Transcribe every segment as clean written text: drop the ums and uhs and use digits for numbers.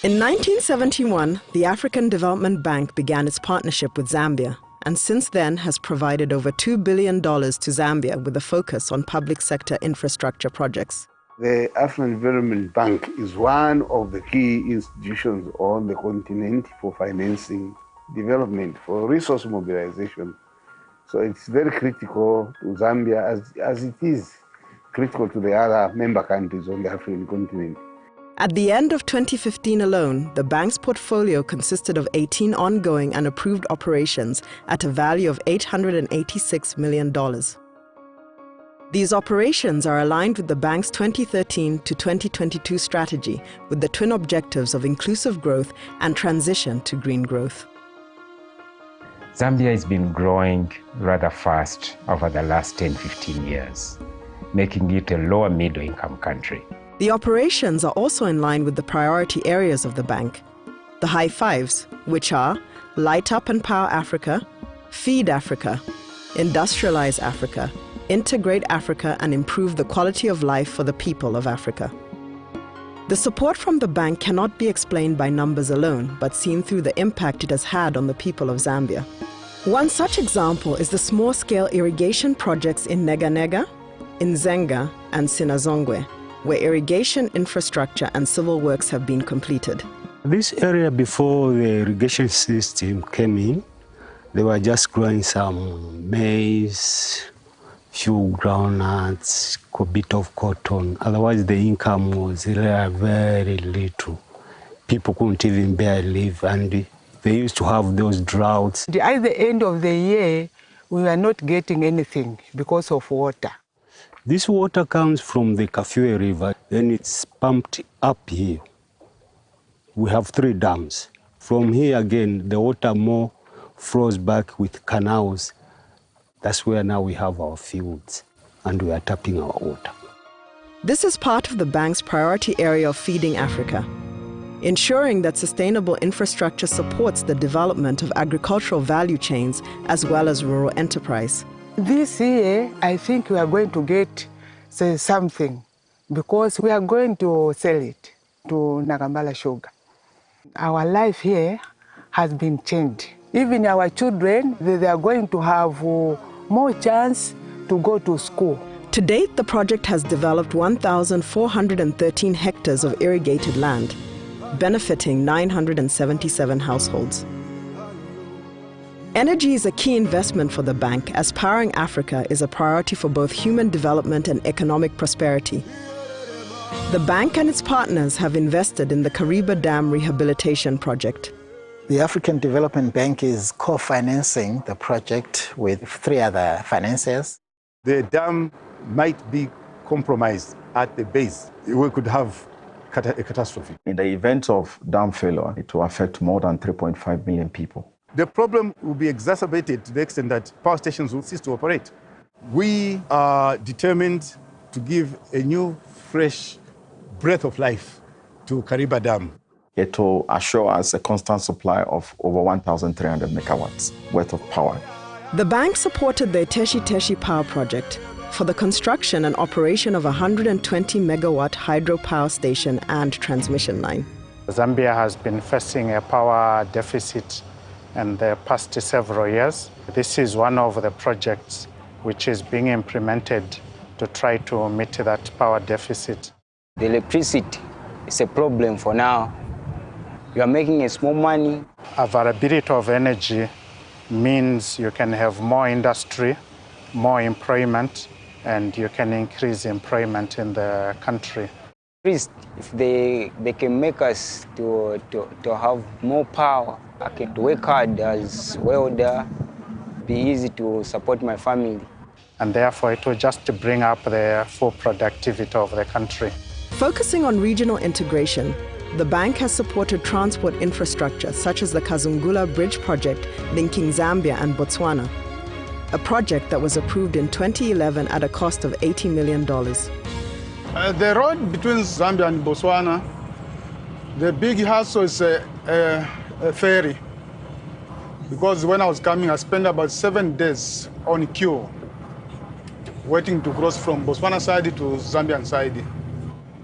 In 1971, the African Development Bank began its partnership with Zambia, and since then has provided over $2 billion to Zambia with a focus on public sector infrastructure projects. The African Development Bank is one of the key institutions on the continent for financing development, for resource mobilization. So it's very critical to Zambia as it is critical to the other member countries on the African continent. At the end of 2015 alone, the bank's portfolio consisted of 18 ongoing and approved operations at a value of $886 million. These operations are aligned with the bank's 2013 to 2022 strategy with the twin objectives of inclusive growth and transition to green growth. Zambia has been growing rather fast over the last 10-15 years, making it a lower middle-income country. The operations are also in line with the priority areas of the bank, the high fives, which are Light Up and Power Africa, Feed Africa, Industrialize Africa, Integrate Africa, and improve the quality of life for the people of Africa. The support from the bank cannot be explained by numbers alone, but seen through the impact it has had on the people of Zambia. One such example is the small-scale irrigation projects in Nega, in Zenga, and Sinazongwe, where irrigation infrastructure and civil works have been completed. This area, before the irrigation system came in, they were just growing some maize, few groundnuts, a bit of cotton. Otherwise, the income was very little. People couldn't even bear live, and they used to have those droughts. At the end of the year, we were not getting anything because of water. This water comes from the Kafue River, then it's pumped up here. We have 3 dams. From here again, the water more flows back with canals. That's where now we have our fields and we are tapping our water. This is part of the bank's priority area of Feeding Africa, ensuring that sustainable infrastructure supports the development of agricultural value chains as well as rural enterprise. This year, I think we are going to get something because we are going to sell it to Nagambala Sugar. Our life here has been changed. Even our children, they are going to have more chance to go to school. To date, the project has developed 1,413 hectares of irrigated land, benefiting 977 households. Energy is a key investment for the bank, as powering Africa is a priority for both human development and economic prosperity. The bank and its partners have invested in the Kariba Dam Rehabilitation Project. The African Development Bank is co-financing the project with 3 other financiers. The dam might be compromised at the base. We could have a catastrophe. In the event of dam failure, it will affect more than 3.5 million people. The problem will be exacerbated to the extent that power stations will cease to operate. We are determined to give a new, fresh breath of life to Kariba Dam. It will assure us a constant supply of over 1,300 megawatts worth of power. The bank supported the Teshi Teshi Power Project for the construction and operation of a 120 megawatt hydropower station and transmission line. Zambia has been facing a power deficit in the past several years. This is one of the projects which is being implemented to try to meet that power deficit. The electricity is a problem for now. You are making a small money. Availability of energy means you can have more industry, more employment, and you can increase employment in the country. If they can make us to have more power, I can work hard as welder, be easy to support my family. And therefore it will just bring up the full productivity of the country. Focusing on regional integration, the bank has supported transport infrastructure such as the Kazungula Bridge project linking Zambia and Botswana, a project that was approved in 2011 at a cost of $80 million. The road between Zambia and Botswana, the big hassle is a ferry. Because when I was coming, I spent about 7 days on queue, waiting to cross from Botswana side to Zambian side.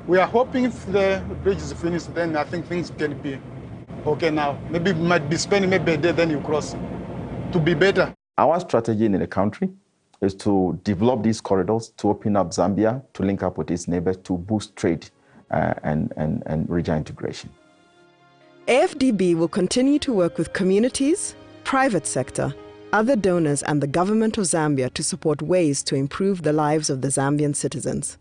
We are hoping if the bridge is finished, then I think things can be okay now. Maybe we might be spending maybe a day, then you cross to be better. Our strategy in the country is to develop these corridors, to open up Zambia, to link up with its neighbors, to boost trade and regional integration. AfDB will continue to work with communities, private sector, other donors and the government of Zambia to support ways to improve the lives of the Zambian citizens.